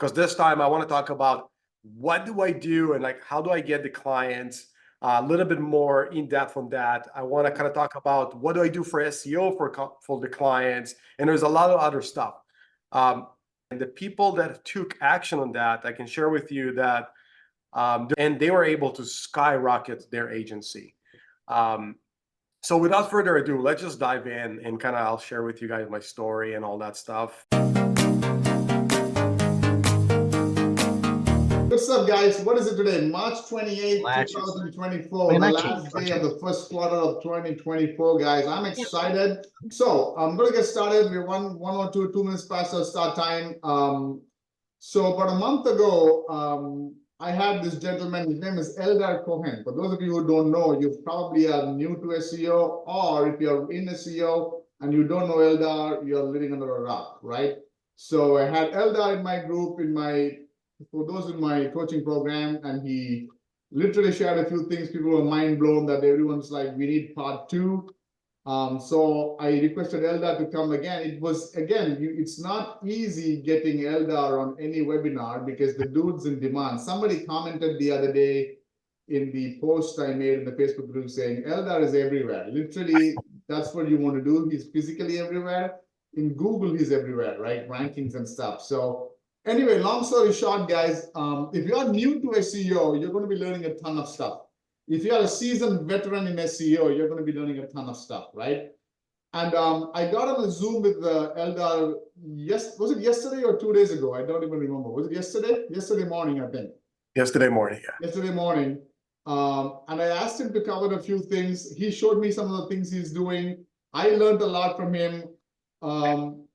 because this time I want to talk about what do I do and like how do I get the clients, a little bit more in depth on that. I want to kind of talk about what do I do for SEO for the clients, and there's a lot of other stuff. And the people that took action on that, I can share with you that, and they were able to skyrocket their agency. So without further ado, let's just dive in and kind of I'll share with you guys my story and all that stuff. What's up, guys? What is it today? March 28th, 2024, the last day of the first quarter of 2024, guys. I'm excited. So I'm going to get started. We're one or two minutes past our start time. So about a month ago, I had this gentleman. His name is Eldar Cohen. For those of you who don't know, you probably are new to SEO, or if you're in SEO and you don't know Eldar, you're living under a rock, right? So I had Eldar in my group, for those in my coaching program, and he literally shared a few things. People were mind blown that everyone's like, we need part 2. So I requested Eldar to come again. It was, again, it's not easy getting Eldar on any webinar because the dude's in demand. Somebody commented the other day in the post I made in the Facebook group saying, Eldar is everywhere. Literally, that's what you want to do. He's physically everywhere. In Google, he's everywhere, right? Rankings and stuff. So anyway, long story short, guys, if you're new to SEO, you're going to be learning a ton of stuff. If you're a seasoned veteran in SEO, you're going to be learning a ton of stuff, right? And I got on a Zoom with Eldar, was it yesterday or 2 days ago? I don't even remember. Was it yesterday? Yesterday morning, I think. Yesterday morning, yeah. Yesterday morning. And I asked him to cover a few things. He showed me some of the things he's doing. I learned a lot from him.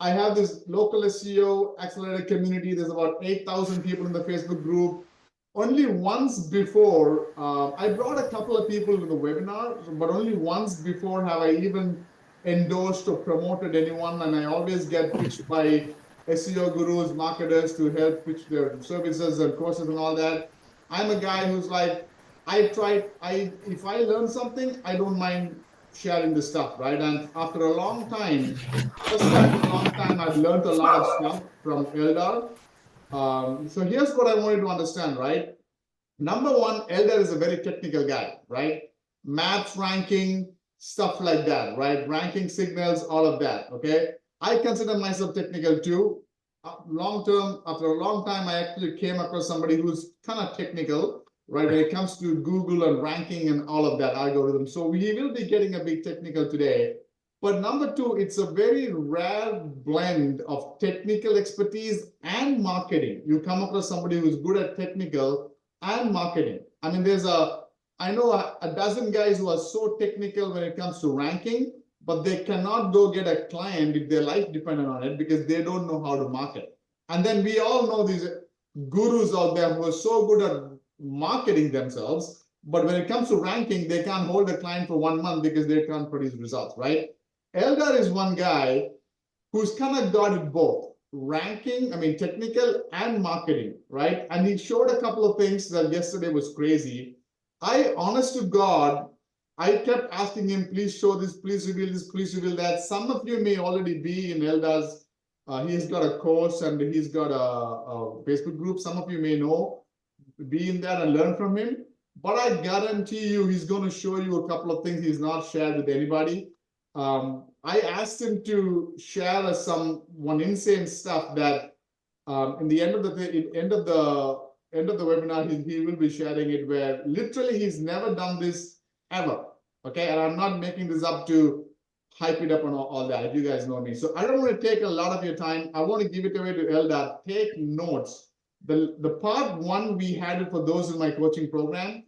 I have this local SEO accelerator community. There's about 8,000 people in the Facebook group. Only once before, I brought a couple of people to the webinar, but only once before have I even endorsed or promoted anyone. And I always get pitched by SEO gurus, marketers to help pitch their services and courses and all that. I'm a guy who's like, if I learn something, I don't mind sharing the stuff, right? And after a long time, I've learned a lot of stuff from Eldar. So here's what I wanted to understand, right? Number one, Eldar is a very technical guy, right? Maps, ranking, stuff like that, right? Ranking signals, all of that, okay? I consider myself technical too. After a long time, I actually came across somebody who's kind of technical, right? When it comes to Google and ranking and all of that algorithm. So we will be getting a bit technical today. But number two, it's a very rare blend of technical expertise and marketing. You come across somebody who's good at technical and marketing. I mean, I know a dozen guys who are so technical when it comes to ranking, but they cannot go get a client if their life depended on it because they don't know how to market. And then we all know these gurus out there who are so good at marketing themselves, but when it comes to ranking, they can't hold a client for 1 month because they can't produce results, right? Eldar is one guy who's kind of got it both, ranking, technical and marketing, right? And he showed a couple of things that yesterday was crazy. Honest to God, I kept asking him, please show this, please reveal this, please reveal that. Some of you may already be in Eldar's, he's got a course and he's got a Facebook group. Some of you may know, be in there and learn from him. But I guarantee you, he's going to show you a couple of things he's not shared with anybody. I asked him to share one insane stuff that in the end of the webinar, he will be sharing it, where literally he's never done this ever. Okay, and I'm not making this up to hype it up and all that, if you guys know me. So I don't want to take a lot of your time. I want to give it away to Eldar. Take notes. The part 1, we had it for those in my coaching program.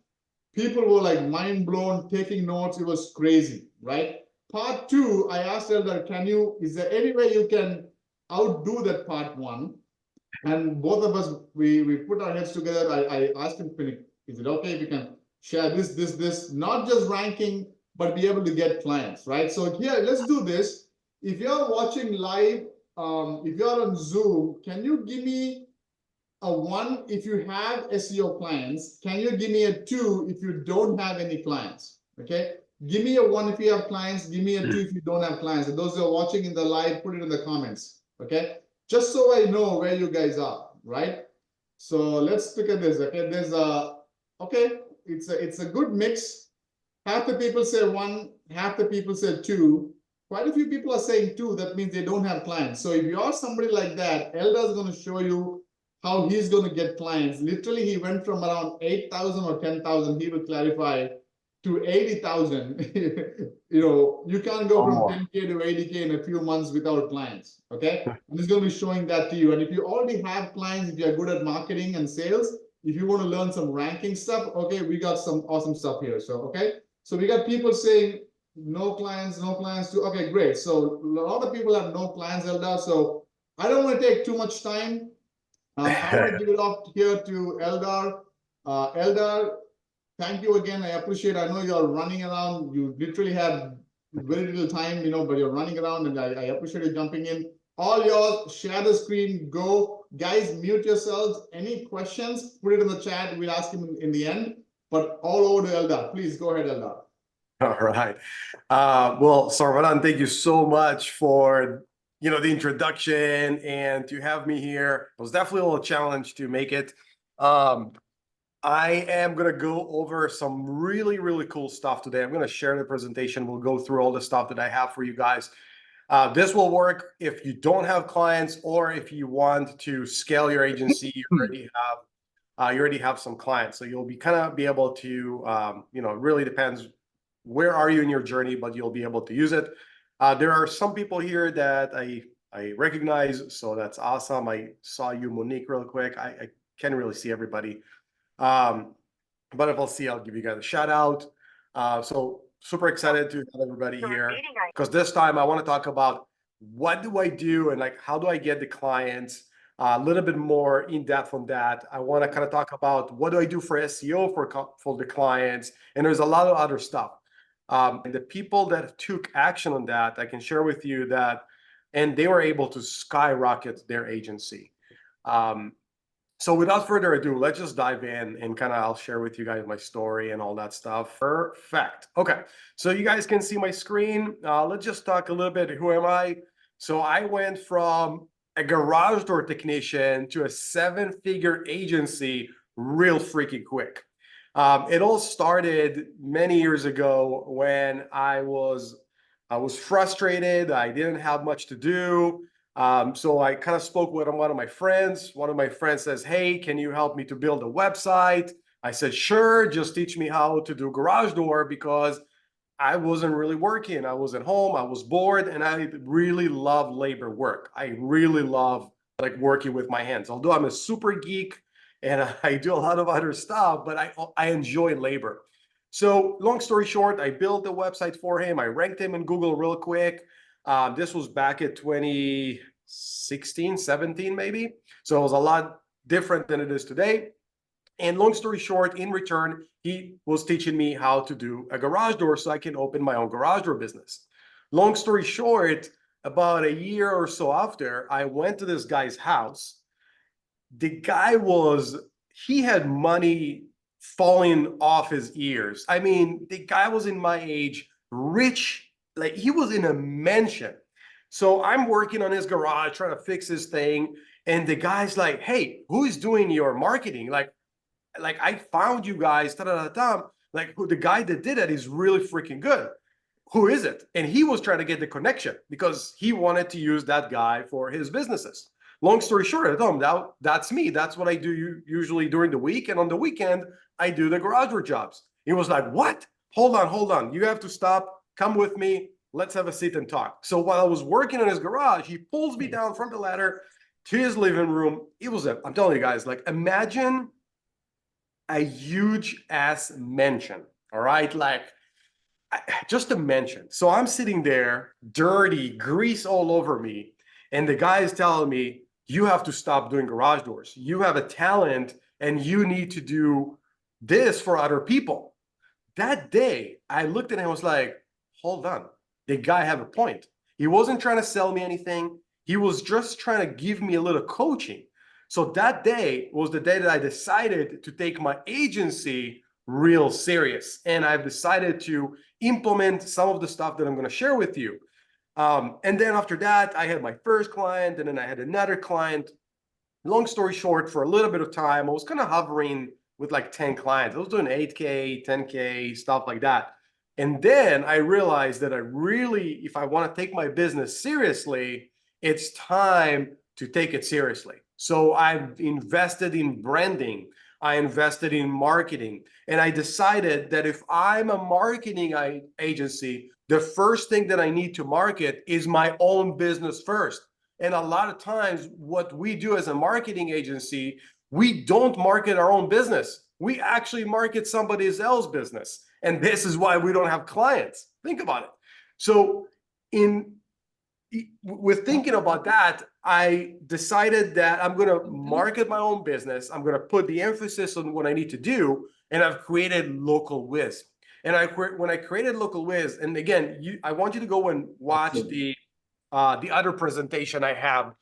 People were like mind blown, taking notes. It was crazy, right? Part 2, I asked Eldar, is there any way you can outdo that part 1? And both of us, we put our heads together. I asked him, is it okay if you can share this, not just ranking, but be able to get clients, right? So here, let's do this. If you're watching live, if you're on Zoom, can you give me a 1 if you have SEO clients? Can you give me a 2 if you don't have any clients? Okay, give me a 1 if you have clients, give me a 2 if you don't have clients. And those who are watching in the live, put it in the comments, okay? Just so I know where you guys are, right? So let's look at this. Okay, there's a it's a good mix. Half the people say one, half the people say two. Quite a few people are saying two. That means they don't have clients. So if you are somebody like that, Eldar is going to show you how he's going to get clients. Literally, he went from around 8,000 or 10,000. He will clarify to 80,000. You can't go from 10K to 80K in a few months without clients. Okay, and he's going to be showing that to you. And if you already have clients, if you're good at marketing and sales, if you want to learn some ranking stuff, okay, we got some awesome stuff here. So okay. So we got people saying no clients too. Okay, great. So a lot of people have no clients, Eldar. So I don't want to take too much time. I want to give it off here to Eldar. Eldar, thank you again. I appreciate. I know you're running around. You literally have very little time, but you're running around, and I appreciate you jumping in. All yours. Share the screen. Go, guys. Mute yourselves. Any questions? Put it in the chat. We'll ask him in the end. But all over to Eldar. Please go ahead, Eldar. All right. Well, Saravanan, thank you so much for the introduction and to have me here. It was definitely a little challenge to make it. I am going to go over some really, really cool stuff today. I'm going to share the presentation. We'll go through all the stuff that I have for you guys. This will work if you don't have clients or if you want to scale your agency. You already have some clients, so you'll be able to it really depends where are you in your journey, but you'll be able to use it. There are some people here that I recognize, so that's awesome. I saw you, Monique, real quick. I can't really see everybody, but if I'll see, I'll give you guys a shout out. So super excited to have everybody here, because this time I want to talk about what do I do and how do I get the clients. A little bit more in depth on that. I want to kind of talk about what do I do for SEO for the clients, and there's a lot of other stuff. And the people that took action on that, I can share with you that, and they were able to skyrocket their agency. So without further ado, let's just dive in and I'll share with you guys my story and all that stuff. Perfect. Okay, so you guys can see my screen. Let's just talk a little bit. Who am I? So I went from a garage door technician to a 7-figure agency real freaking quick. It all started many years ago when I was frustrated. I didn't have much to do. So I kind of spoke with one of my friends. One of my friends says, "Hey, can you help me to build a website?" I said, "Sure, just teach me how to do garage door," because I wasn't really working. I was at home, I was bored, and I really love labor work. I really love working with my hands. Although I'm a super geek and I do a lot of other stuff, but I enjoy labor. So long story short, I built the website for him. I ranked him in Google real quick. This was back at 2016, 17 maybe. So it was a lot different than it is today. And long story short, in return, he was teaching me how to do a garage door so I can open my own garage door business. Long story short, about a year or so after, I went to this guy's house. The guy he had money falling off his ears. I mean, the guy was in my age, rich, he was in a mansion. So I'm working on his garage, trying to fix his thing. And the guy's like, "Hey, who's doing your marketing? I found you guys, the guy that did it is really freaking good. Who is it?" And he was trying to get the connection because he wanted to use that guy for his businesses. Long story short, I told him, that's me. That's what I do usually during the week. And on the weekend, I do the garage door jobs. He was like, "What? Hold on. You have to stop. Come with me. Let's have a seat and talk." So while I was working in his garage, he pulls me down from the ladder to his living room. I'm telling you guys, imagine a huge ass mansion. All right. Just a mansion. So I'm sitting there, dirty, grease all over me. And the guy is telling me, "You have to stop doing garage doors. You have a talent and you need to do this for other people." That day, I looked at him and was like, hold on. The guy have a point. He wasn't trying to sell me anything. He was just trying to give me a little coaching. So that day was the day that I decided to take my agency real serious. And I've decided to implement some of the stuff that I'm going to share with you. And then after that, I had my first client, and then I had another client. long story short, for a little bit of time, I was kind of hovering with like 10 clients. I was doing 8K, 10K, stuff like that. And then I realized that I really, if I want to take my business seriously, it's time to take it seriously. So I've invested in branding, I invested in marketing, and I decided that if I'm a marketing agency, the first thing that I need to market is my own business first. And a lot of times what we do as a marketing agency, we don't market our own business. We actually market somebody else's business. And this is why we don't have clients. Think about it. So with thinking about that, I decided that I'm going to market my own business. I'm going to put the emphasis on what I need to do. And I've created localwiz. And when I created localwiz, and again, I want you to go and watch the other presentation I have.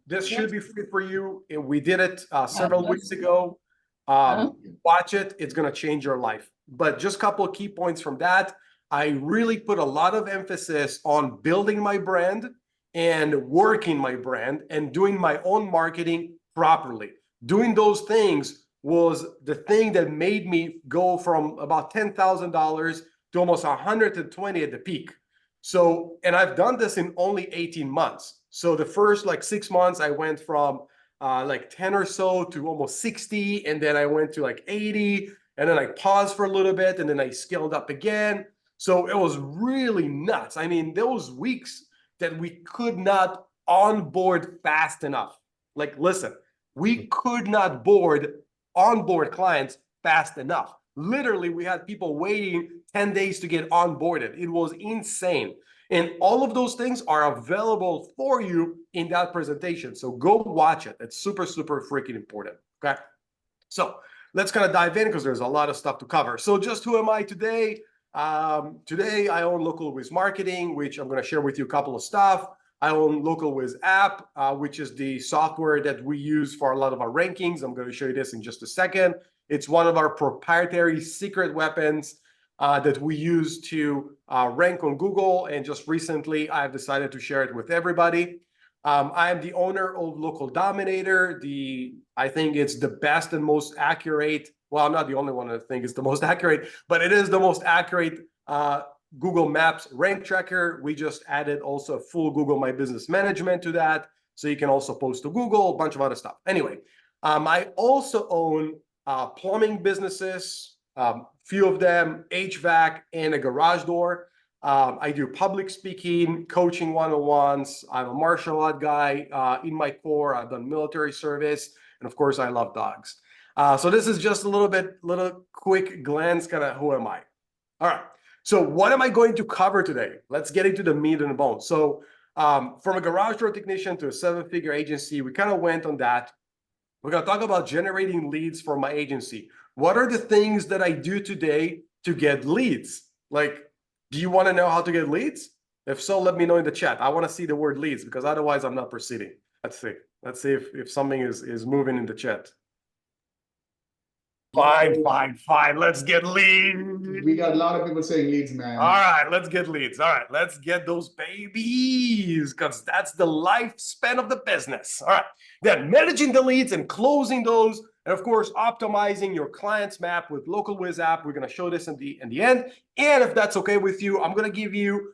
This should be free for you. We did it several weeks ago. Watch it. It's going to change your life. But just a couple of key points from that. I really put a lot of emphasis on building my brand and working my brand and doing my own marketing properly. Doing those things was the thing that made me go from about $10,000 to almost 120 at the peak. So, and I've done this in only 18 months. So the first like 6 months, I went from like 10 or so to almost 60. And then I went to like 80. And then I paused for a little bit. And then I scaled up again. So it was really nuts. I mean, there was weeks that we could not onboard fast enough. Like, listen, we could not onboard clients fast enough. Literally, we had people waiting 10 days to get onboarded. It was insane. And all of those things are available for you in that presentation. So go watch it. It's super, super freaking important. Okay. So let's kind of dive in because there's a lot of stuff to cover. So just who am I today? Today, I own localwiz Marketing, which I'm going to share with you a couple of stuff. I own localwiz app, which is the software that we use for a lot of our rankings. I'm going to show you this in just a second. It's one of our proprietary secret weapons that we use to rank on Google. And just recently, I've decided to share it with everybody. I am the owner of Local Dominator. I think it's the best and most accurate. Well, I'm not the only one that think it's the most accurate, but it is the most accurate Google Maps rank tracker. We just added also full Google My Business Management to that. So you can also post to Google, a bunch of other stuff. Anyway, I also own plumbing businesses, few of them, HVAC and a garage door. I do public speaking, coaching one-on-ones. I'm a martial art guy in my core. I've done military service. And of course, I love dogs. So this is just a little quick glance, kind of who am I? All right. So what am I going to cover today? Let's get into the meat and the bones. So from a garage door technician to a 7-figure agency, we kind of went on that. We're going to talk about generating leads for my agency. What are the things that I do today to get leads? Like, do you want to know how to get leads? If so, let me know in the chat. I want to see the word leads because otherwise I'm not proceeding. Let's see. Let's see if something is moving in the chat. Fine. Let's get leads. We got a lot of people saying leads, man. All right, let's get leads. All right, let's get those babies because that's the lifespan of the business. All right, then managing the leads and closing those. And of course, optimizing your client's map with localwiz app. We're going to show this in the end. And if that's okay with you, I'm going to give you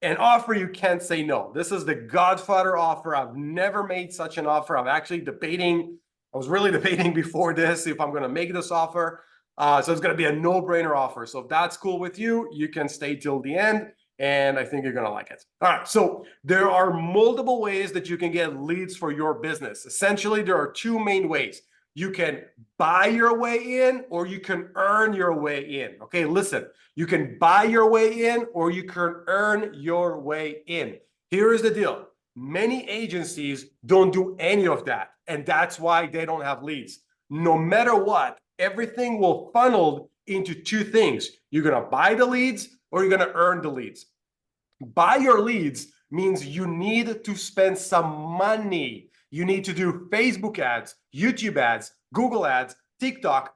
an offer you can't say no. This is the Godfather offer. I've never made such an offer. I was really debating before this if I'm going to make this offer. So it's going to be a no-brainer offer. So if that's cool with you, you can stay till the end. And I think you're going to like it. All right. So there are multiple ways that you can get leads for your business. Essentially, there are two main ways. You can buy your way in or you can earn your way in. Okay, listen, you can buy your way in or you can earn your way in. Here is the deal. Many agencies don't do any of that. And that's why they don't have leads. No matter what, everything will funnel into two things. You're going to buy the leads or you're going to earn the leads. Buy your leads means you need to spend some money. You need to do Facebook ads, YouTube ads, Google ads, TikTok,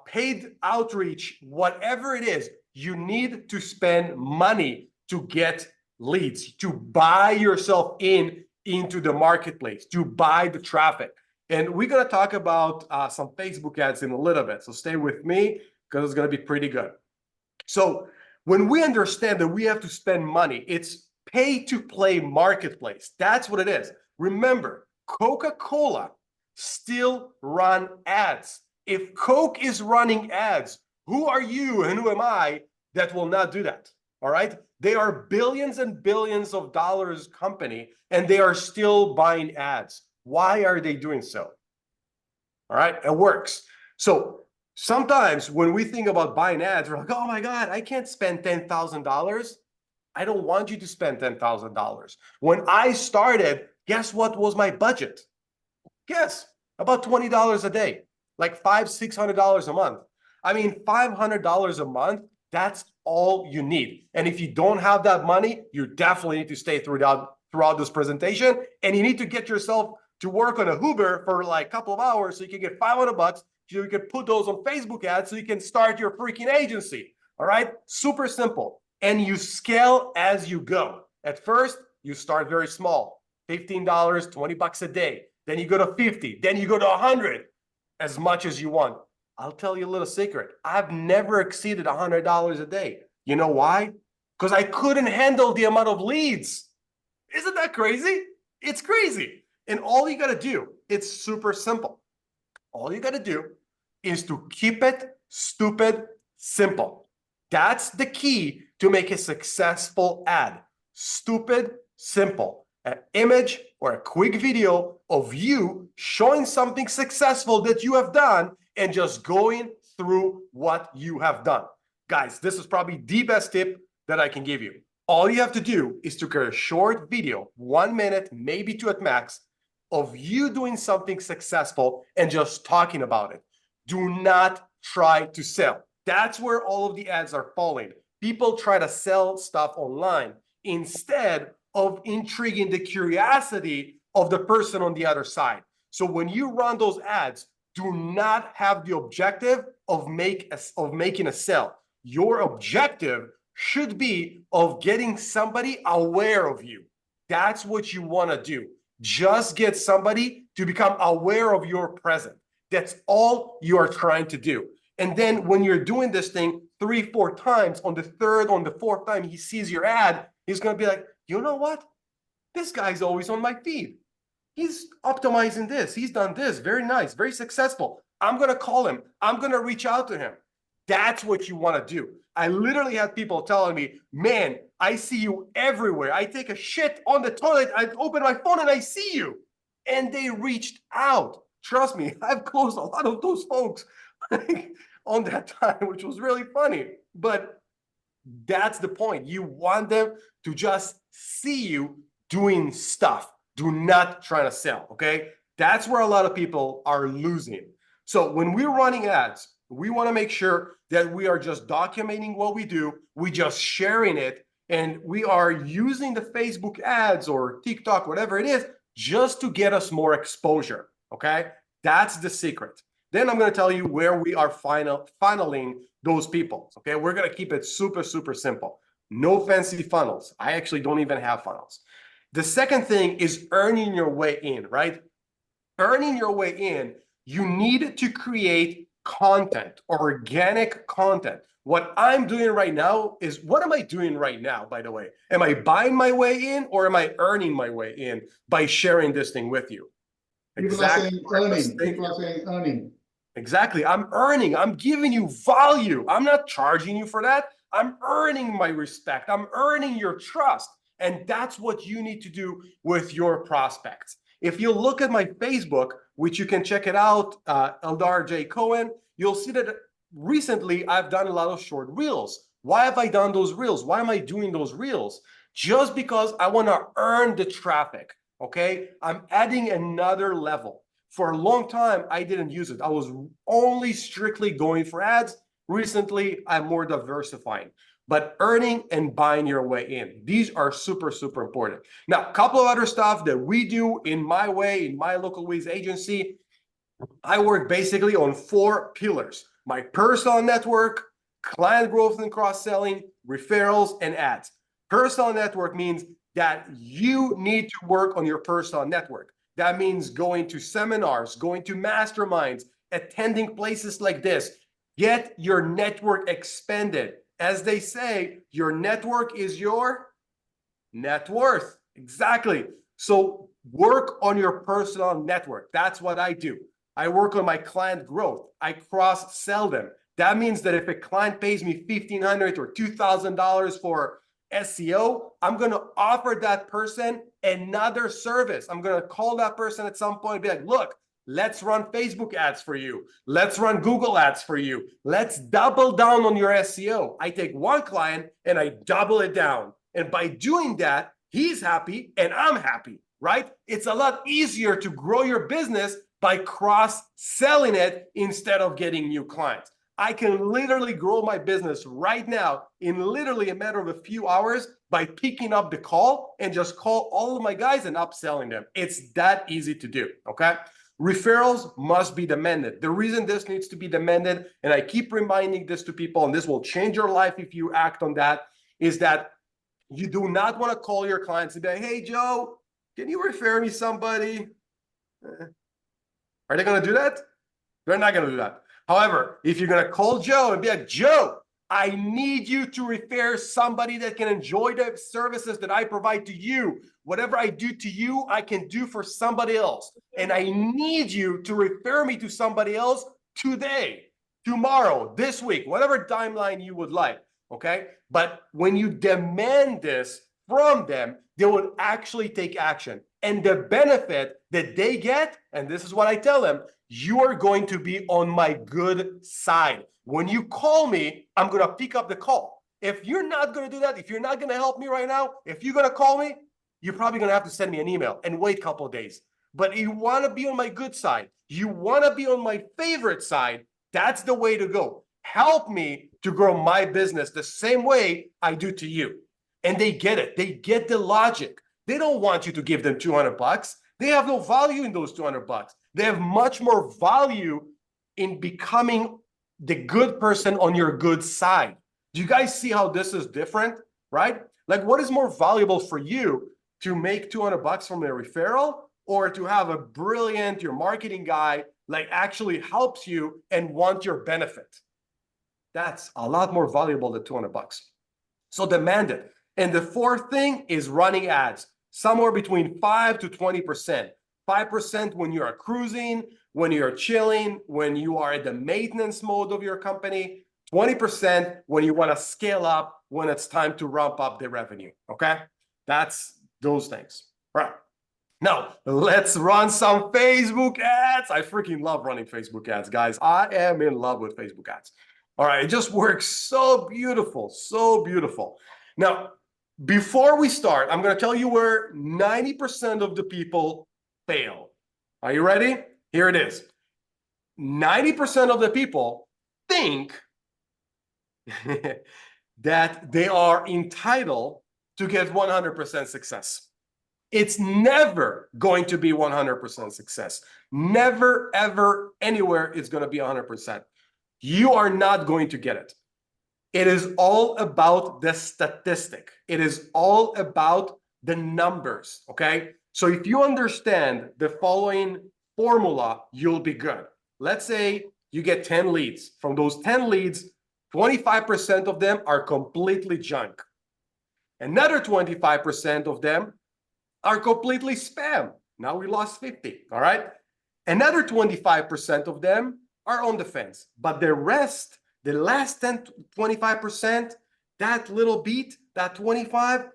paid outreach, whatever it is. You need to spend money to get leads, to buy yourself in into the marketplace to buy the traffic. And we're going to talk about some Facebook ads in a little bit. So stay with me because it's going to be pretty good. So when we understand that we have to spend money, it's pay to play marketplace. That's what it is. Remember, Coca-Cola still run ads. If Coke is running ads, who are you and who am I that will not do that? All right. They are billions and billions of dollars company, and they are still buying ads. Why are they doing so? All right. It works. So sometimes when we think about buying ads, we're like, oh my God, I can't spend $10,000. I don't want you to spend $10,000. When I started, guess what was my budget? Guess, about $20 a day, like $500–600 a month. I mean, $500 a month, that's all you need. And if you don't have that money, you definitely need to stay throughout this presentation, and you need to get yourself to work on a Uber for like a couple of hours so you can get $500, so you can put those on Facebook ads so you can start your freaking agency. All right, super simple. And you scale as you go. At first, you start very small, $15, $20 a day. Then you go to 50, then you go to 100, as much as you want. I'll tell you a little secret. I've never exceeded $100 a day. You know why? Because I couldn't handle the amount of leads. Isn't that crazy? It's crazy. And all you got to do, it's super simple. All you got to do is to keep it stupid simple. That's the key to make a successful ad. Stupid simple. An image or a quick video of you showing something successful that you have done and just going through what you have done. Guys, this is probably the best tip that I can give you. All you have to do is to create a short video, 1 minute, maybe 2 at max, of you doing something successful and just talking about it. Do not try to sell. That's where all of the ads are falling. People try to sell stuff online instead of intriguing the curiosity of the person on the other side. So when you run those ads, do not have the objective of making a sale. Your objective should be of getting somebody aware of you. That's what you want to do. Just get somebody to become aware of your presence. That's all you are trying to do. And then when you're doing this thing 3-4 times, on the third, on the fourth time he sees your ad, he's going to be like, you know what? This guy's always on my feed. He's optimizing this. He's done this. Very nice, very successful. I'm going to call him. I'm going to reach out to him. That's what you want to do. I literally had people telling me, man, I see you everywhere. I take a shit on the toilet. I open my phone and I see you. And they reached out. Trust me, I've closed a lot of those folks on that time, which was really funny. But that's the point. You want them to just see you doing stuff. Do not try to sell, okay? That's where a lot of people are losing. So when we're running ads, we want to make sure that we are just documenting what we do, we just sharing it, and we are using the Facebook ads or TikTok, whatever it is, just to get us more exposure, okay? That's the secret. Then I'm going to tell you where we are funneling those people, okay? We're going to keep it super, super simple. No fancy funnels. I actually don't even have funnels. The second thing is earning your way in, right? Earning your way in, you need to create content, organic content. What I'm doing right now is, what am I doing right now, by the way? Am I buying my way in, or am I earning my way in by sharing this thing with you? Exactly. People are saying earning. Exactly. I'm earning. I'm giving you value. I'm not charging you for that. I'm earning my respect. I'm earning your trust. And that's what you need to do with your prospects. If you look at my Facebook, which you can check it out, Eldar Cohen, you'll see that recently I've done a lot of short reels. Why have I done those reels? Why am I doing those reels? Just because I want to earn the traffic, okay? I'm adding another level. For a long time, I didn't use it. I was only strictly going for ads. Recently, I'm more diversifying. But earning and buying your way in, these are super, super important. Now, a couple of other stuff that we do in my way, in my LocalWiz agency, I work basically on 4 pillars: my personal network, client growth and cross-selling, referrals, and ads. Personal network means that you need to work on your personal network. That means going to seminars, going to masterminds, attending places like this. Get your network expanded. As they say, your network is your net worth. Exactly. So work on your personal network. That's what I do. I work on my client growth. I cross-sell them. That means that if a client pays me $1,500 or $2,000 for SEO, I'm going to offer that person another service. I'm going to call that person at some point and be like, look, let's run Facebook ads for you. Let's run Google ads for you. Let's double down on your SEO. I take one client and I double it down. And by doing that, he's happy and I'm happy, right? It's a lot easier to grow your business by cross-selling it instead of getting new clients. I can literally grow my business right now in literally a matter of a few hours by picking up the call and just call all of my guys and upselling them. It's that easy to do, okay? Referrals must be demanded. The reason this needs to be demanded, and I keep reminding this to people, and this will change your life if you act on that, is that you do not want to call your clients and be like, hey, Joe, can you refer me somebody? Are they going to do that? They're not going to do that. However, if you're going to call Joe and be like, Joe, I need you to refer somebody that can enjoy the services that I provide to you. Whatever I do to you, I can do for somebody else. And I need you to refer me to somebody else today, tomorrow, this week, whatever timeline you would like, okay? But when you demand this from them, they will actually take action. And the benefit that they get, and this is what I tell them, you are going to be on my good side. When you call me, I'm going to pick up the call. If you're not going to do that, if you're not going to help me right now, if you're going to call me, you're probably going to have to send me an email and wait a couple of days. But you want to be on my good side. You want to be on my favorite side. That's the way to go. Help me to grow my business the same way I do to you. And they get it. They get the logic. They don't want you to give them $200. They have no value in those $200. They have much more value in becoming the good person on your good side. Do you guys see how this is different, right? Like, what is more valuable for you, to make $200 from a referral, or to have a brilliant, your marketing guy, like, actually helps you and want your benefit? That's a lot more valuable than $200. So demand it. And the fourth thing is running ads, somewhere between 5 to 20%. 5% when you are cruising, when you're chilling, when you are at the maintenance mode of your company. 20% when you want to scale up, when it's time to ramp up the revenue, okay? That's those things. All right. Now, let's run some Facebook ads. I freaking love running Facebook ads, guys. I am in love with Facebook ads. All right, it just works so beautiful, so beautiful. Now, before we start, I'm going to tell you where 90% of the people fail. Are you ready? Here it is. 90% of the people think that they are entitled to get 100% success. It's never going to be 100% success. Never, ever, anywhere it's going to be 100%. You are not going to get it. It is all about the statistic. It is all about the numbers, okay? So if you understand the following formula, you'll be good. Let's say you get 10 leads. From those 10 leads, 25% of them are completely junk. Another 25% of them are completely spam. Now we lost 50, all right? Another 25% of them are on the fence. But the rest, the last 10, 25%, that little beat, that 25,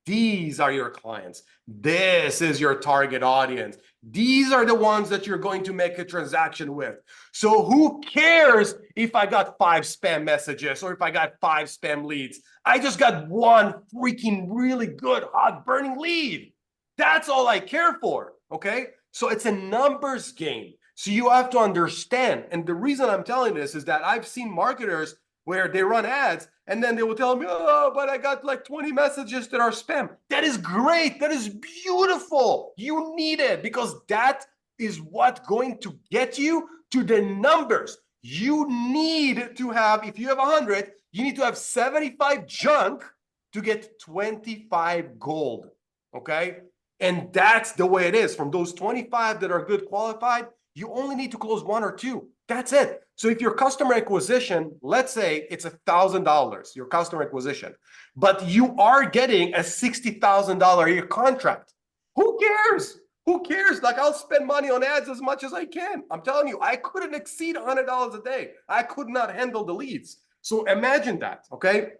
these are your clients. This is your target audience. These are the ones that you're going to make a transaction with. So who cares if I got 5 spam messages or if I got 5 spam leads? I just got one freaking really good, hot, burning lead. That's all I care for, okay? So it's a numbers game. So you have to understand. And the reason I'm telling this is that I've seen marketers where they run ads and then they will tell me, oh, but I got like 20 messages that are spam. That is great. That is beautiful. You need it, because that is what's going to get you to the numbers. You need to have, if you have 100, you need to have 75 junk to get 25 gold. okay? And that's the way it is. From those 25 that are good qualified, you only need to close 1 or 2. That's it. So if your customer acquisition, let's say it's $1,000, your customer acquisition, but you are getting a $60,000 a year contract, who cares? Who cares? Like, I'll spend money on ads as much as I can. I'm telling you, I couldn't exceed $100 a day. I could not handle the leads. So imagine that, okay?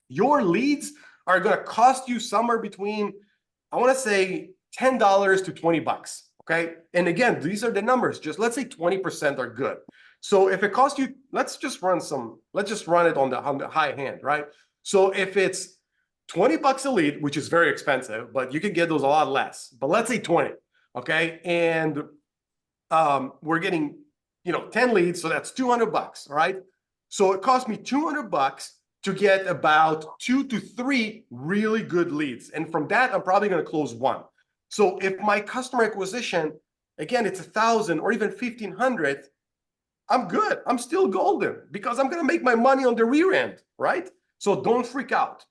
Your leads are going to cost you somewhere between, I want to say, $10 to $20, okay? And again, these are the numbers. Just let's say 20% are good. So if it costs you, let's just run it on the high hand, right? So if it's $20 a lead, which is very expensive, but you can get those a lot less. But let's say 20, okay? And we're getting, 10 leads, so that's $200, all right? So it cost me $200 to get about 2 to 3 really good leads. And from that, I'm probably going to close 1. So if my customer acquisition, again, it's 1,000 or even 1,500, I'm good. I'm still golden because I'm going to make my money on the rear end, right? So don't freak out.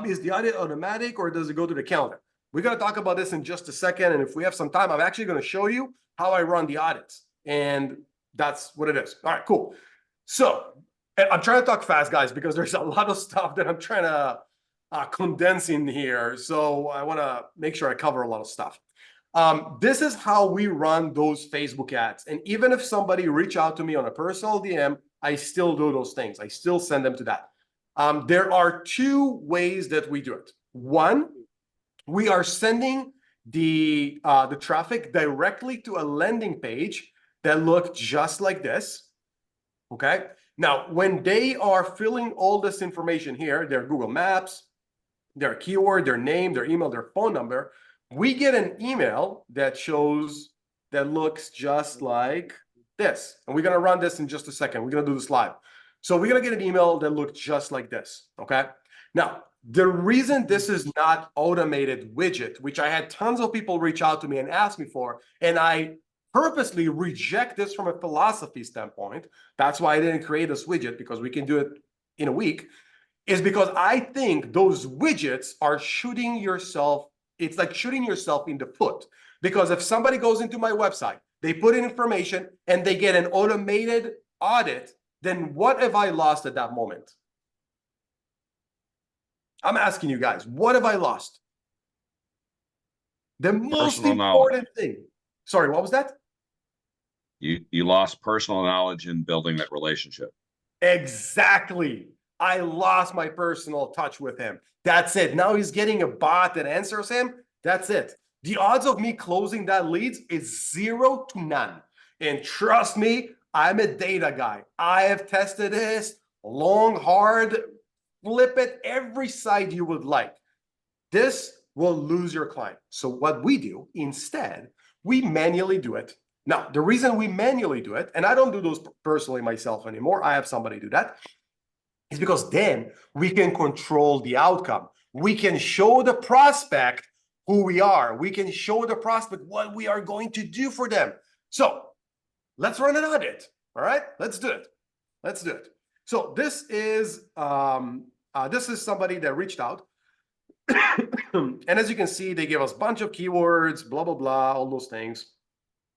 Is the audit automatic or does it go to the counter? We're going to talk about this in just a second. And if we have some time, I'm actually going to show you how I run the audits. And that's what it is. All right, cool. So I'm trying to talk fast, guys, because there's a lot of stuff that I'm trying to condense in here. So I want to make sure I cover a lot of stuff. This is how we run those Facebook ads. And even if somebody reach out to me on a personal DM, I still do those things. I still send them to that. There are 2 ways that we do it. One, we are sending the traffic directly to a landing page that looks just like this. Okay. Now, when they are filling all this information here, their Google Maps, their keyword, their name, their email, their phone number, we get an email that looks just like this. And we're going to run this in just a second. We're going to do this live. So we're going to get an email that looks just like this. Okay. Now, the reason this is not automated widget, which I had tons of people reach out to me and ask me for, and I purposely reject this from a philosophy standpoint. That's why I didn't create this widget, because we can do it in a week, is because I think those widgets are shooting yourself. It's like shooting yourself in the foot, because if somebody goes into my website, they put in information and they get an automated audit, then what have I lost at that moment? I'm asking you guys, what have I lost? The most important thing. Sorry, what was that? You lost personal knowledge in building that relationship. Exactly. I lost my personal touch with him. That's it. Now he's getting a bot that answers him. That's it. The odds of me closing that leads is 0 to none. And trust me, I'm a data guy. I have tested this long, hard, flip it every side you would like. This will lose your client. So what we do instead, we manually do it. Now, the reason we manually do it, and I don't do those personally myself anymore, I have somebody do that, is because then we can control the outcome. We can show the prospect who we are. We can show the prospect what we are going to do for them. So let's run an audit. All right, let's do it. Let's do it. So this is somebody that reached out. And as you can see, they gave us a bunch of keywords, blah, blah, blah, all those things.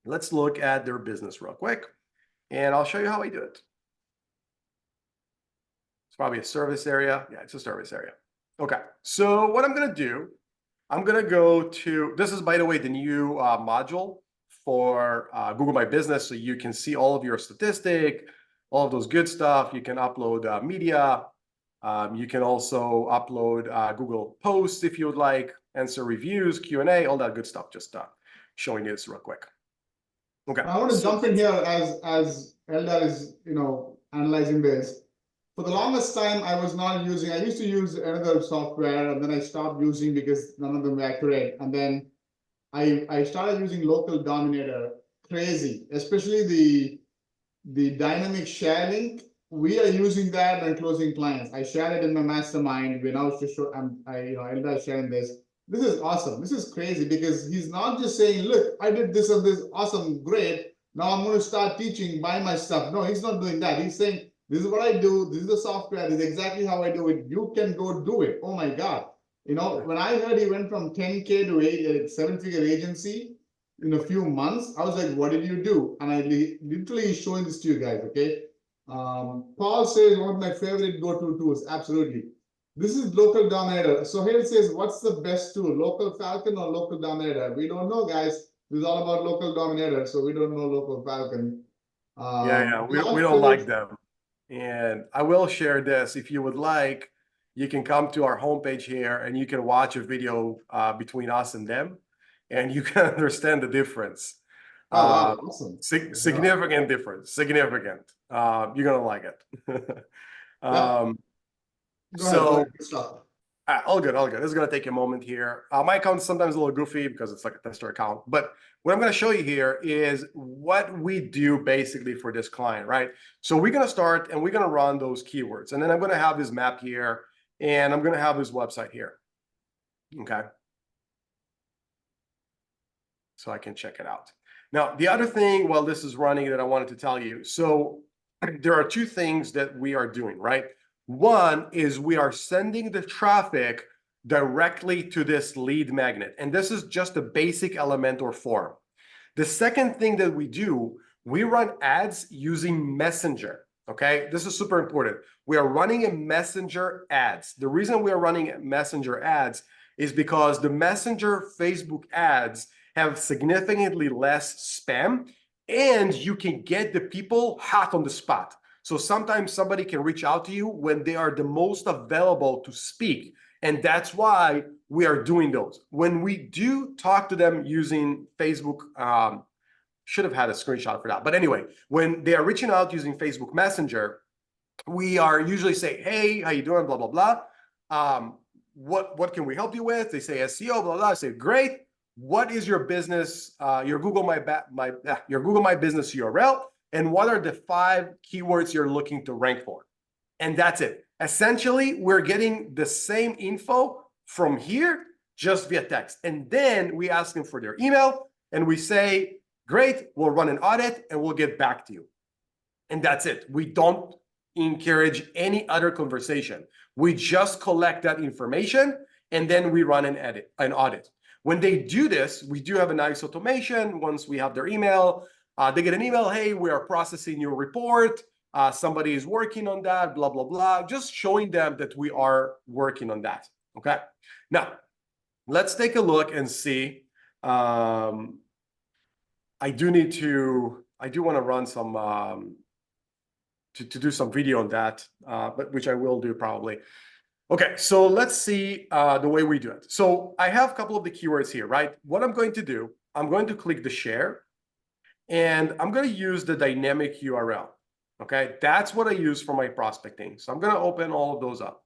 Let's look at their business real quick, and I'll show you how I do it. It's probably a service area. Yeah, it's a service area. Okay, so what I'm going to do, I'm going to go to, this is, by the way, the new module for Google My Business, so you can see all of your statistic, all of those good stuff. You can upload media. You can also upload Google posts if you would like, answer reviews, Q&A, all that good stuff. Just showing you this real quick. Okay. I want to jump in here as Eldar is, analyzing this. For the longest time, I used to use another software, and then I stopped using because none of them were accurate. And then I started using Local Dominator. Crazy, especially the dynamic share link. We are using that and closing clients. I shared it in my mastermind. We're now just Eldar is sharing this. This is awesome. This is crazy because he's not just saying, look, I did this and this, awesome, great. Now I'm going to start teaching, buy my stuff. No, he's not doing that. He's saying, this is what I do. This is the software. This is exactly how I do it. You can go do it. Oh my God. You know, when I heard he went from 10K to a seven-figure agency in a few months, I was like, what did you do? And I literally showing this to you guys, okay? Paul says one of my favorite go-to tools. Absolutely. This is Local Dominator. Sohail says, what's the best tool? Local Falcon or Local Dominator? We don't know, guys. This is all about Local Dominator, so we don't know Local Falcon. Yeah, we don't like them. And I will share this. If you would like, you can come to our homepage here and you can watch a video between us and them, and you can understand the difference. Oh, wow, awesome. Significant difference, significant. You're gonna like it. So all good, all good. It's gonna take a moment here. My account is sometimes a little goofy because it's like a tester account, but what I'm gonna show you here is what we do basically for this client, right? So we're gonna start and we're gonna run those keywords, and then I'm gonna have this map here, and I'm gonna have this website here. Okay. So I can check it out. Now, the other thing while this is running that I wanted to tell you, so there are two things that we are doing, right? One is we are sending the traffic directly to this lead magnet, and this is just a basic Elementor form. The second thing that we do, we run ads using Messenger, okay? This is super important. We are running a Messenger ads. The reason we are running Messenger ads is because the Messenger Facebook ads have significantly less spam, and you can get the people hot on the spot. So sometimes somebody can reach out to you when they are the most available to speak. And that's why we are doing those. When we do talk to them using Facebook, should have had a screenshot for that. But anyway, when they are reaching out using Facebook Messenger, we are usually say, hey, how you doing, blah, blah, blah. What can we help you with? They say SEO, blah, blah. I say, great. What is your business, your Google My Business URL? And what are the 5 keywords you're looking to rank for? And that's it. Essentially, we're getting the same info from here, just via text. And then we ask them for their email, and we say, great, we'll run an audit, and we'll get back to you. And that's it. We don't encourage any other conversation. We just collect that information, and then we run an audit. When they do this, we do have a nice automation. Once we have their email, they get an email, hey, we are processing your report. Somebody is working on that, blah, blah, blah. Just showing them that we are working on that, okay? Now, let's take a look and see. I do want to run some, to do some video on that, but which I will do probably. Okay, so let's see the way we do it. So I have a couple of the keywords here, right? What I'm going to do, I'm going to click the share, and I'm going to use the dynamic URL. Okay, that's what I use for my prospecting. So I'm going to open all of those up.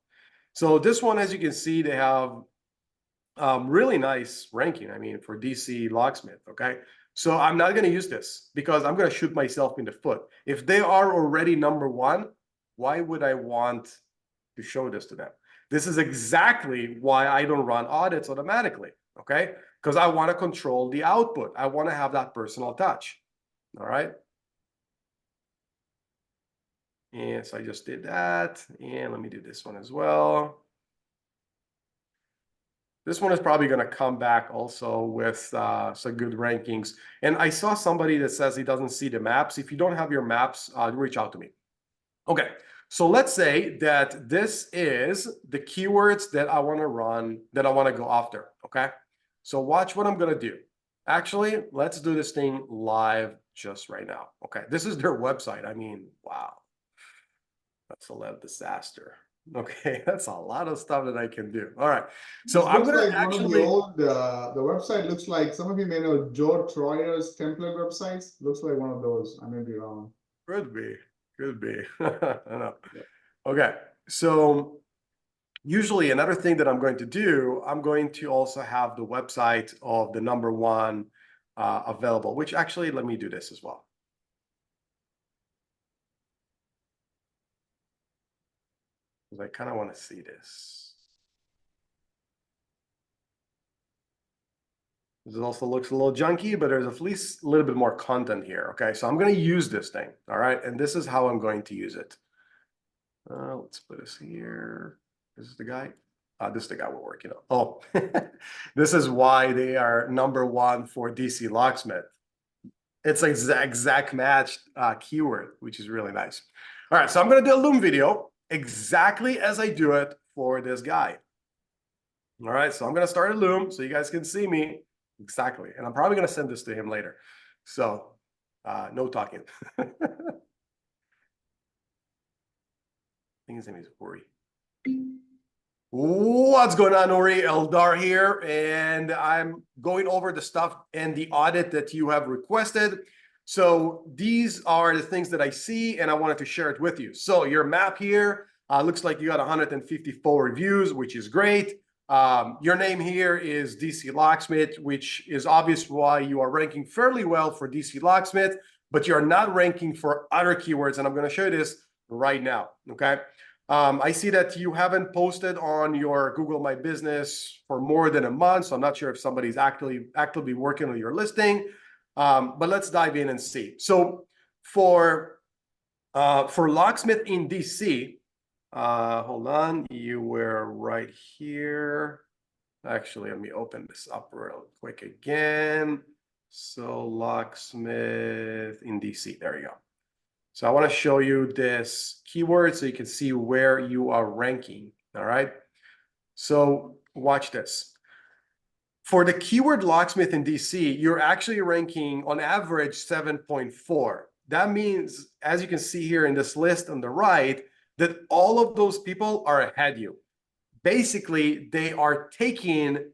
So this one, as you can see, they have really nice ranking. I mean, for DC locksmith. Okay, so I'm not going to use this because I'm going to shoot myself in the foot. If they are already #1, why would I want to show this to them? This is exactly why I don't run audits automatically. Okay, because I want to control the output. I want to have that personal touch. All right. And so I just did that. And let me do this one as well. This one is probably going to come back also with some good rankings. And I saw somebody that says he doesn't see the maps. If you don't have your maps, reach out to me. Okay. So let's say that this is the keywords that I want to run, that I want to go after. Okay. So watch what I'm going to do. Actually, let's do this thing live just right now. Okay. This is their website. I mean, wow. That's a little disaster. Okay, that's a lot of stuff that I can do. All right, so I'm gonna actually. The website looks like, some of you may know Joe Troyer's template websites. Looks like one of those. I may be wrong. Could be. I know. Okay, so usually another thing that I'm going to do, I'm going to also have the website of the #1 available. Which actually, let me do this as well. I kind of want to see this. This also looks a little junky, but there's at least a little bit more content here. Okay, so I'm going to use this thing. All right, and this is how I'm going to use it. Let's put this here. This is the guy. This is the guy we're working on. Oh, this is why they are #1 for DC locksmith. It's like exact match keyword, which is really nice. All right, so I'm going to do a Loom video exactly as I do it for this guy. All right, so I'm going to start a Loom so you guys can see me exactly. And I'm probably going to send this to him later. So no talking. I think his name is Uri. What's going on, Uri? Eldar here, and I'm going over the stuff and the audit that you have requested. So these are the things that I see, and I wanted to share it with you. So your map here looks like you got 154 reviews, which is great. Your name here is DC Locksmith, which is obvious why you are ranking fairly well for DC Locksmith, but you're not ranking for other keywords, and I'm going to show you this right now, okay? I see that you haven't posted on your Google My Business for more than a month, so I'm not sure if somebody's actively working on your listing, but let's dive in and see. So for locksmith in DC, hold on, you were right here. Actually, let me open this up real quick again. So locksmith in DC, there you go. So I want to show you this keyword so you can see where you are ranking. All right. So watch this. For the keyword locksmith in DC, you're actually ranking on average 7.4. That means, as you can see here in this list on the right, that all of those people are ahead of you. Basically, they are taking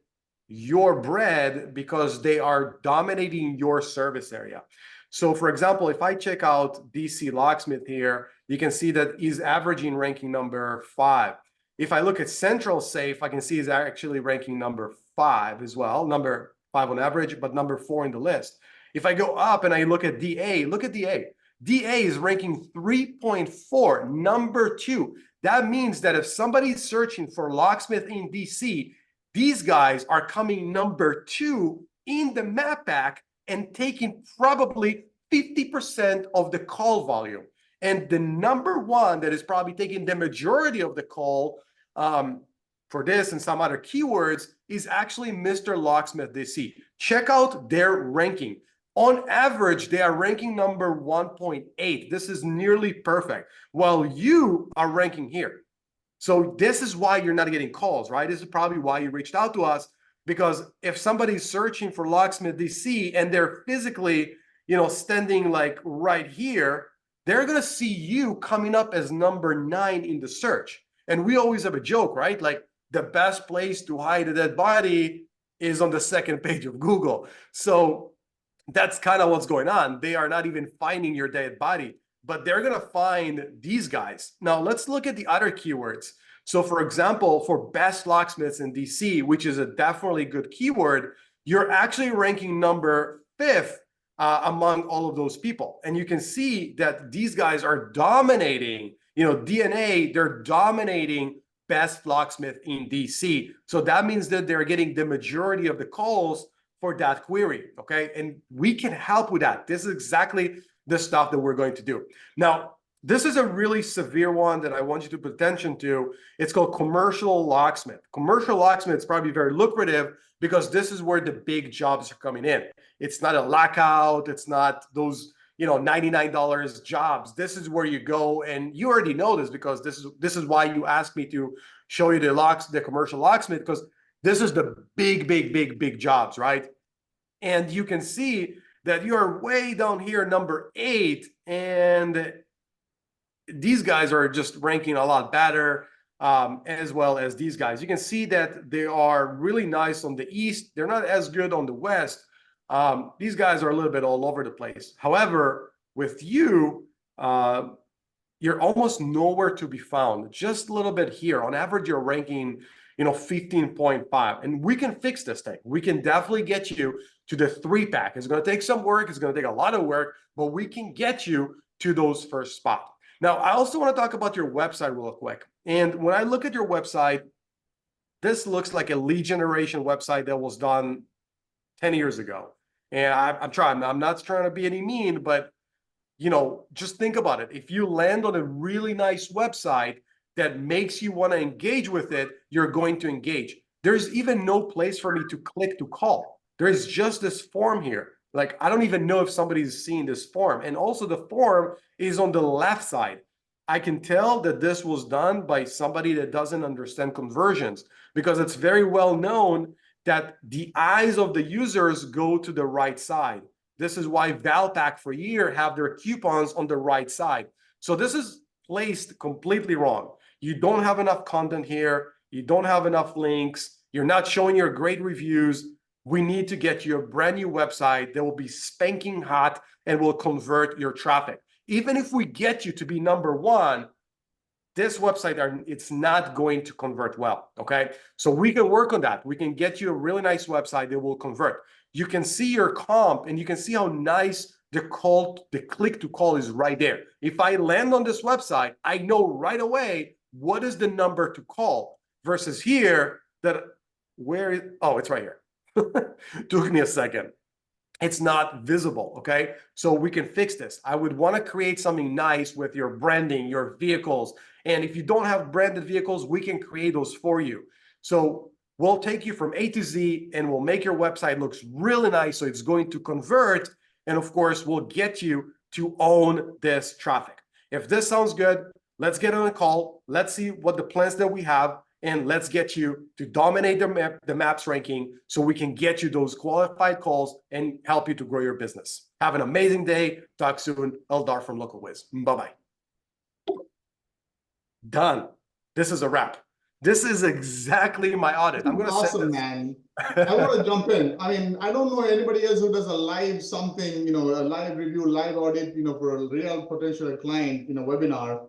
your bread because they are dominating your service area. So for example, if I check out DC Locksmith here, you can see that he's averaging ranking #5. If I look at Central Safe, I can see he's actually ranking #5 as well, #5 on average, but #4 in the list. If I go up and I look at DA, look at DA. DA is ranking 3.4, #2. That means that if somebody's searching for locksmith in DC, these guys are coming #2 in the map pack and taking probably 50% of the call volume. And the #1 that is probably taking the majority of the call for this and some other keywords is actually Mr. Locksmith DC. Check out their ranking. On average, they are ranking #1.8. This is nearly perfect, while you are ranking here. So this is why you're not getting calls, right? This is probably why you reached out to us. Because if somebody's searching for locksmith DC and they're physically, standing like right here, they're going to see you coming up as #9 in the search. And we always have a joke, right? Like the best place to hide a dead body is on the second page of Google. So that's kind of what's going on. They are not even finding your dead body, but they're going to find these guys. Now let's look at the other keywords. So for example, for best locksmiths in DC, which is a definitely good keyword, you're actually ranking #5 among all of those people. And you can see that these guys are dominating, DNA, they're dominating best locksmith in DC. So that means that they're getting the majority of the calls for that query, okay? And we can help with that. This is exactly the stuff that we're going to do. Now, this is a really severe one that I want you to pay attention to. It's called commercial locksmith. Commercial locksmith is probably very lucrative because this is where the big jobs are coming in. It's not a lockout. It's not those, $99 jobs. This is where you go, and you already know this because this is why you asked me to show you the commercial locksmith, because this is the big jobs, right? And you can see that you're way down here, #8, and these guys are just ranking a lot better, as well as these guys. You can see that they are really nice on the East. They're not as good on the West. These guys are a little bit all over the place. However, with you, you're almost nowhere to be found. Just a little bit here. On average, you're ranking 15.5. And we can fix this thing. We can definitely get you to the 3-pack. It's going to take some work. It's going to take a lot of work, but we can get you to those first spots. Now, I also want to talk about your website real quick. And when I look at your website, this looks like a lead generation website that was done 10 years ago. And I'm not trying to be any mean, but just think about it. If you land on a really nice website that makes you want to engage with it, you're going to engage. There's even no place for me to click to call. There's just this form here. Like, I don't even know if somebody's seen this form. And also the form is on the left side. I can tell that this was done by somebody that doesn't understand conversions, because it's very well known that the eyes of the users go to the right side. This is why Valpak for year have their coupons on the right side. So this is placed completely wrong. You don't have enough content here. You don't have enough links. You're not showing your great reviews. We need to get you a brand new website that will be spanking hot and will convert your traffic. Even if we get you to be #1, this website, it's not going to convert well, okay? So we can work on that. We can get you a really nice website that will convert. You can see your comp, and you can see how nice the click to call is right there. If I land on this website, I know right away what is the number to call, versus here that it's right here. Took me a second. It's not visible, okay? So we can fix this. I would want to create something nice with your branding, your vehicles. And if you don't have branded vehicles, we can create those for you. So we'll take you from A to Z, and we'll make your website looks really nice, so it's going to convert. And of course, we'll get you to own this traffic. If this sounds good, let's get on a call. Let's see what the plans that we have, and let's get you to dominate the maps ranking, so we can get you those qualified calls and help you to grow your business. Have an amazing day. Talk soon. Eldar from LocalWiz. Bye-bye. Done. This is a wrap. This is exactly my audit. I'm going to send this. Man. I want to jump in. I mean, I don't know anybody else who does a live something, a live review, live audit, for a real potential client, webinar.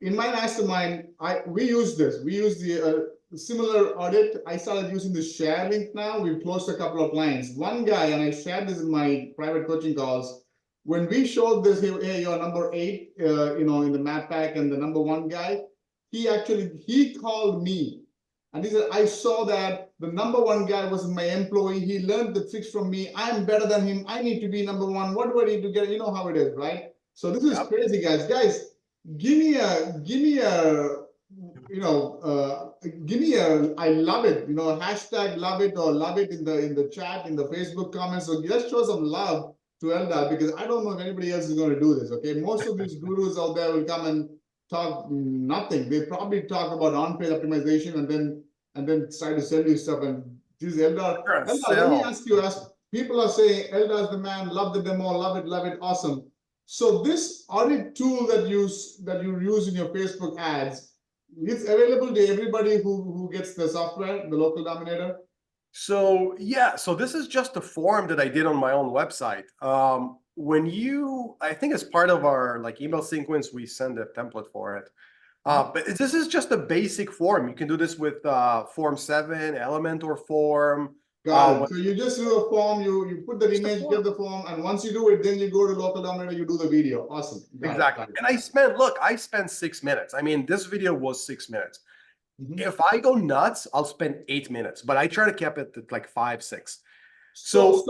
In my mastermind, we use this. We use the similar audit. I started using the share link now. We've closed a couple of clients. One guy, and I shared this in my private coaching calls, when we showed this, hey, you're #8, in the map pack, and the #1 guy, he called me. And he said, I saw that the #1 guy was my employee. He learned the tricks from me. I'm better than him. I need to be #1. What do I need to get? You know how it is, right? So this is crazy, guys. Guys, give me a I love it, hashtag love it, or love it in the chat, in the Facebook comments. So let's show some love to Eldar, because I don't know if anybody else is going to do this. Okay, most of these gurus out there will come and talk nothing. They probably talk about on-page optimization and then try to sell you stuff. And this Eldar, let me ask you, as people are saying Eldar's the man, love the demo, love it, awesome. So this audit tool that you use in your Facebook ads, it's available to everybody who gets the software, the Local Dominator? So yeah, so this is just a form that I did on my own website. I think as part of our email sequence, we send a template for it. But this is just a basic form. You can do this with Form 7, Elementor form. Got it. So you just do a form, you put the image, get the form, and once you do it, then you go to Local Dominator, you do the video. Awesome. Exactly. And I spent 6 minutes. I mean, this video was 6 minutes. If I go nuts, I'll spend 8 minutes, but I try to keep it at 5, 6. So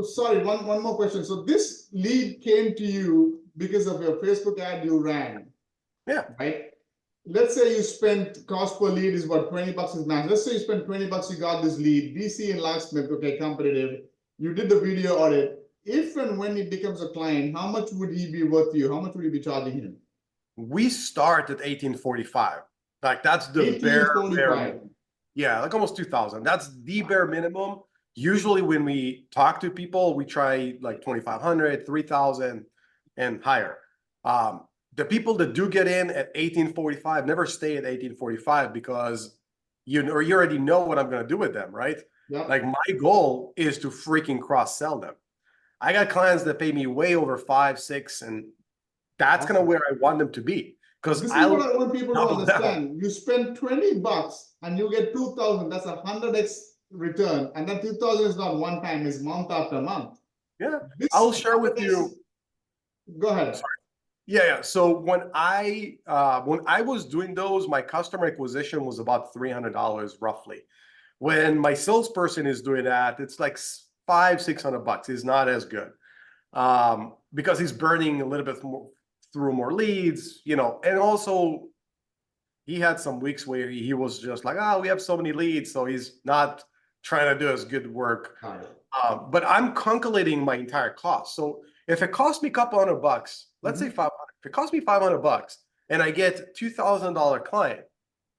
sorry, one more question. So this lead came to you because of your Facebook ad you ran. Yeah. Right? Let's say you spent, cost per lead is what, $20 is max. Let's say you spent $20, you got this lead, DC and Locksmith, okay, competitive. You did the video audit. If and when he becomes a client, how much would he be worth to you? How much would you be charging him? We start at $1,845. That's the bare minimum. Yeah, almost 2,000. That's the bare minimum. Usually when we talk to people, we try 2,500, 3,000 and higher. The people that do get in at $1,845 never stay at $1,845, because you already know what I'm going to do with them, right? Yep. My goal is to freaking cross-sell them. I got clients that pay me way over 5, 6, and that's kind of where I want them to be. Because this is what I want people to understand. You spend $20 and you get 2,000. That's 100x return, and that 2,000 is not one time; it's month after month. Yeah, I'll share with you. Go ahead. Sorry. Yeah. So when I was doing those, my customer acquisition was about $300 roughly. When my salesperson is doing that, it's like $500-600. It's not as good, because he's burning a little bit more through more leads, and also he had some weeks where he was just like, oh, we have so many leads, so he's not trying to do as good work. But I'm calculating my entire cost. So if it costs me a couple $100, let's say 500, if it costs me $500 and I get $2,000 client,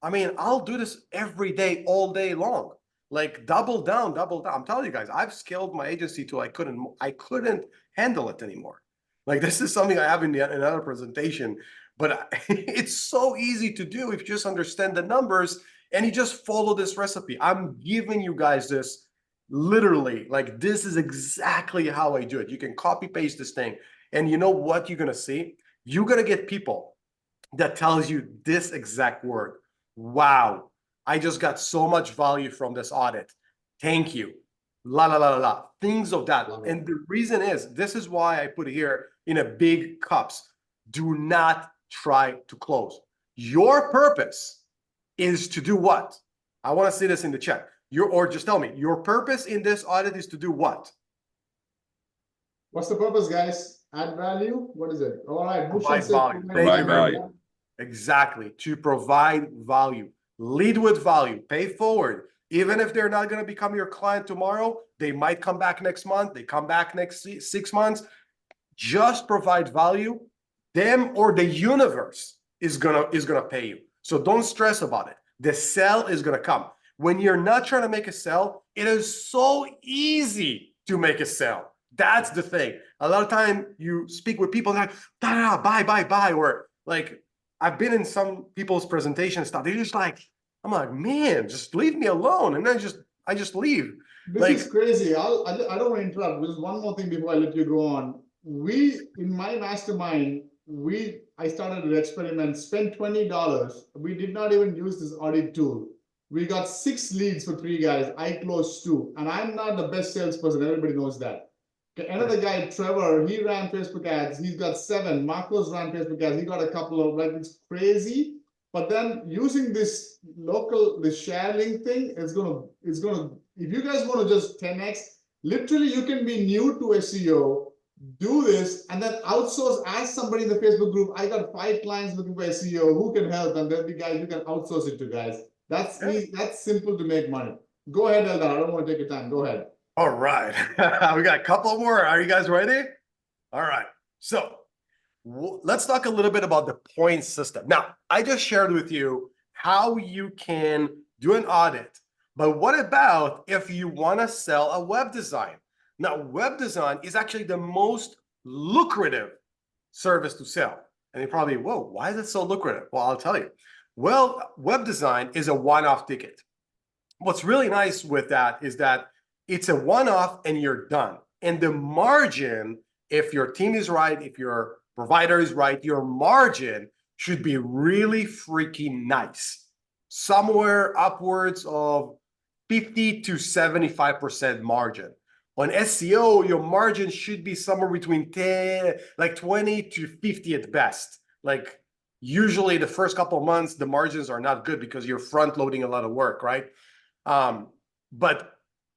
I mean, I'll do this every day, all day long. Like double down, double down. I'm telling you guys, I've scaled my agency till I couldn't handle it anymore. Like this is something I have in another presentation, but it's so easy to do if you just understand the numbers and you just follow this recipe. I'm giving you guys this literally, like this is exactly how I do it. You can copy paste this thing, and you know what you're gonna see? You're gonna get people that tells you this exact word. Wow, I just got so much value from this audit. Thank you. La la la la la. Things of that. And the reason is, this is why I put it here in a big cups. Do not try to close. Your purpose is to do what? I want to see this in the chat. Or just tell me, your purpose in this audit is to do what? What's the purpose, guys? Add value? What is it? All right. Provide value. Provide value. Exactly. To provide value. Lead with value. Pay forward. Even if they're not going to become your client tomorrow, they might come back next month. They come back next 6 months. Just provide value. Them or the universe is gonna pay you. So don't stress about it. The sell is gonna come. When you're not trying to make a sell, it is so easy to make a sell. That's the thing. A lot of time you speak with people like, buy, or like I've been in some people's presentation stuff. They're just like, I'm like, man, just leave me alone, and then I just leave. This like, is crazy. I don't want to interrupt. There's one more thing before I let you go on. In my mastermind, I started an experiment, spent $20. We did not even use this audit tool. We got 6 leads for 3 guys. I closed 2, and I'm not the best salesperson. Everybody knows that. Okay, another guy, Trevor, he ran Facebook ads. He's got 7. Marcos ran Facebook ads. He got a couple of, like, it's crazy. But then using this share link thing, it's gonna. If you guys want to just 10x, literally, you can be new to SEO. Do this and then outsource. Ask somebody in the Facebook group, I got 5 clients looking for SEO, who can help? And there'll be guys you can outsource it to, guys. That's easy. That's simple to make money. Go ahead, Eldar. I don't want to take your time. Go ahead. All right. We got a couple more. Are you guys ready? All right. So let's talk a little bit about the point system. Now, I just shared with you how you can do an audit. But what about if you want to sell a web design? Now, web design is actually the most lucrative service to sell. And you probably, whoa, why is it so lucrative? Well, I'll tell you. Well, web design is a one-off ticket. What's really nice with that is that it's a one-off and you're done. And the margin, if your team is right, if your provider is right, your margin should be really freaking nice. Somewhere upwards of 50 to 75% margin. On SEO, your margin should be somewhere between 20 to 50 at best. Like usually the first couple of months, the margins are not good because you're front loading a lot of work, right? But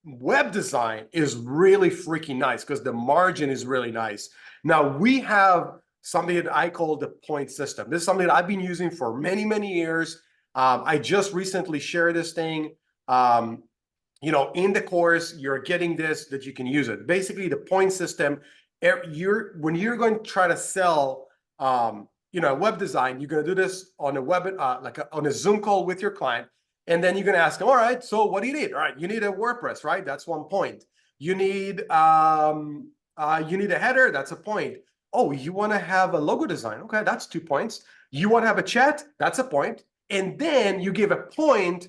web design is really freaking nice because the margin is really nice. Now we have something that I call the point system. This is something that I've been using for many, many years. I just recently shared this thing. In the course, you're getting this, that you can use it. Basically, the point system, when you're going to try to sell, web design, you're going to do this on a on a Zoom call with your client. And then you're going to ask them, all right, so what do you need? All right, you need a WordPress, right? That's 1 point. You need a header. That's a point. Oh, you want to have a logo design. Okay, that's 2 points. You want to have a chat. That's a point. And then you give a point.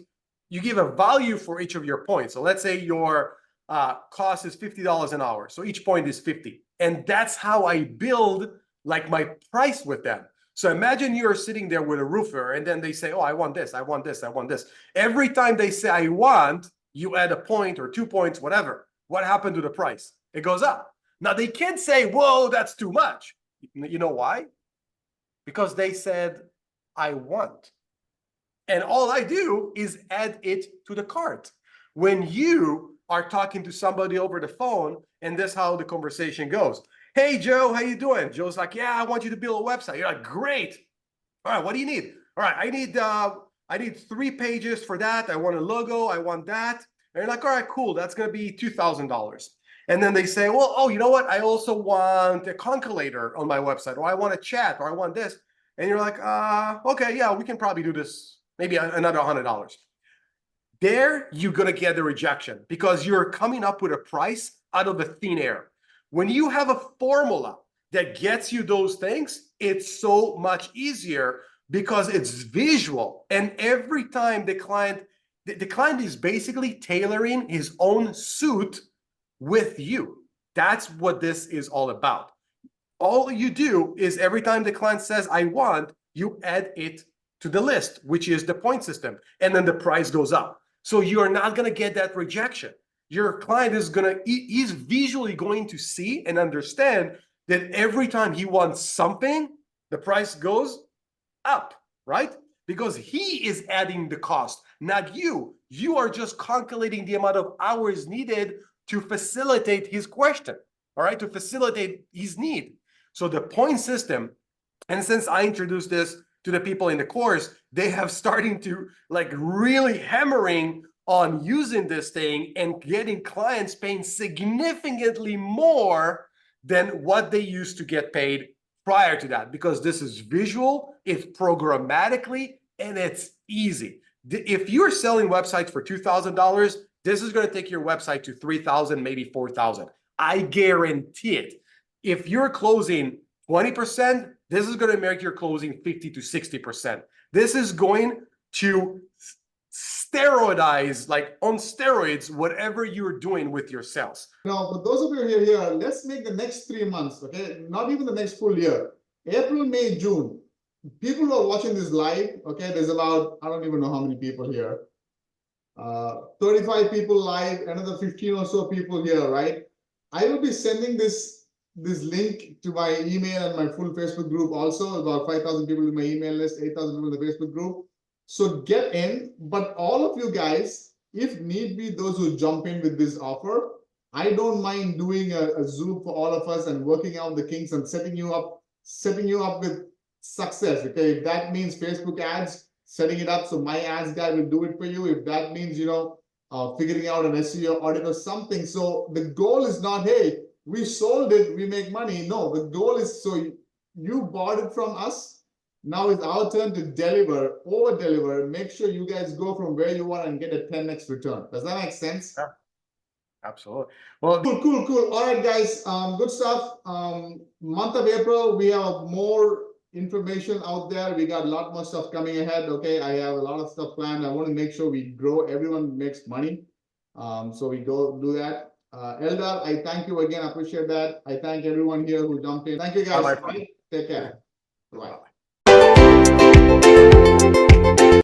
You give a value for each of your points. So let's say your cost is $50 an hour. So each point is 50. And that's how I build like my price with them. So imagine you're sitting there with a roofer and then they say, oh, I want this, I want this, I want this. Every time they say, I want, you add a point or 2 points, whatever. What happened to the price? It goes up. Now they can't say, whoa, that's too much. You know why? Because they said, I want. And all I do is add it to the cart. When you are talking to somebody over the phone, and that's how the conversation goes. Hey, Joe, how you doing? Joe's like, yeah, I want you to build a website. You're like, great. All right, what do you need? all right, I need 3 pages for that. I want a logo. I want that. And you're like, all right, cool. That's going to be $2,000. And then they say, well, oh, you know what? I also want a calculator on my website, or I want a chat, or I want this. And you're like, okay, yeah, we can probably do this. Maybe another $100. There, you're going to get the rejection because you're coming up with a price out of the thin air. When you have a formula that gets you those things, it's so much easier because it's visual. And every time the client is basically tailoring his own suit with you. That's what this is all about. All you do is every time the client says, I want, you add it to the list, which is the point system. And then the price goes up. So you're not going to get that rejection. Your client is he's visually going to see and understand that every time he wants something, the price goes up, right? Because he is adding the cost, not you. You are just calculating the amount of hours needed to facilitate his question, all right, to facilitate his need. So the point system, and since I introduced this to the people in the course, they have starting to like really hammering on using this thing and getting clients paying significantly more than what they used to get paid prior to that, because this is visual, it's programmatically, and it's easy. If you're selling websites for $2,000, this is going to take your website to $3,000, maybe $4,000. I guarantee it. If you're closing 20%, this is going to make your closing 50 to 60%. This is going to steroidize, like on steroids, whatever you're doing with your sales. Now, for those of you who are here, let's make the next 3 months, okay? Not even the next full year. April, May, June. People who are watching this live, okay, there's about, I don't even know how many people here. 35 people live, another 15 or so people here, right? I will be sending this link to my email and my full Facebook group also. About 5,000 people in my email list, 8,000 people in the Facebook group. So get in, but all of you guys, if need be, those who jump in with this offer, I don't mind doing a Zoom for all of us and working out the kinks and setting you up with success. Okay, if that means Facebook ads, setting it up so my ads guy will do it for you. If that means, you know, figuring out an SEO audit or something. So the goal is not, hey, we sold it, we make money. No, the goal is, so you bought it from us. Now it's our turn to deliver, over deliver, make sure you guys go from where you are and get a 10x return. Does that make sense? Yeah, absolutely. Well, cool. All right, guys, good stuff. Month of April, we have more information out there. We got a lot more stuff coming ahead. Okay, I have a lot of stuff planned. I want to make sure we grow. Everyone makes money. So we go do that. Eldar, I thank you again. I appreciate that. I thank everyone here who jumped in. Thank you, guys. Bye. Take care. Bye.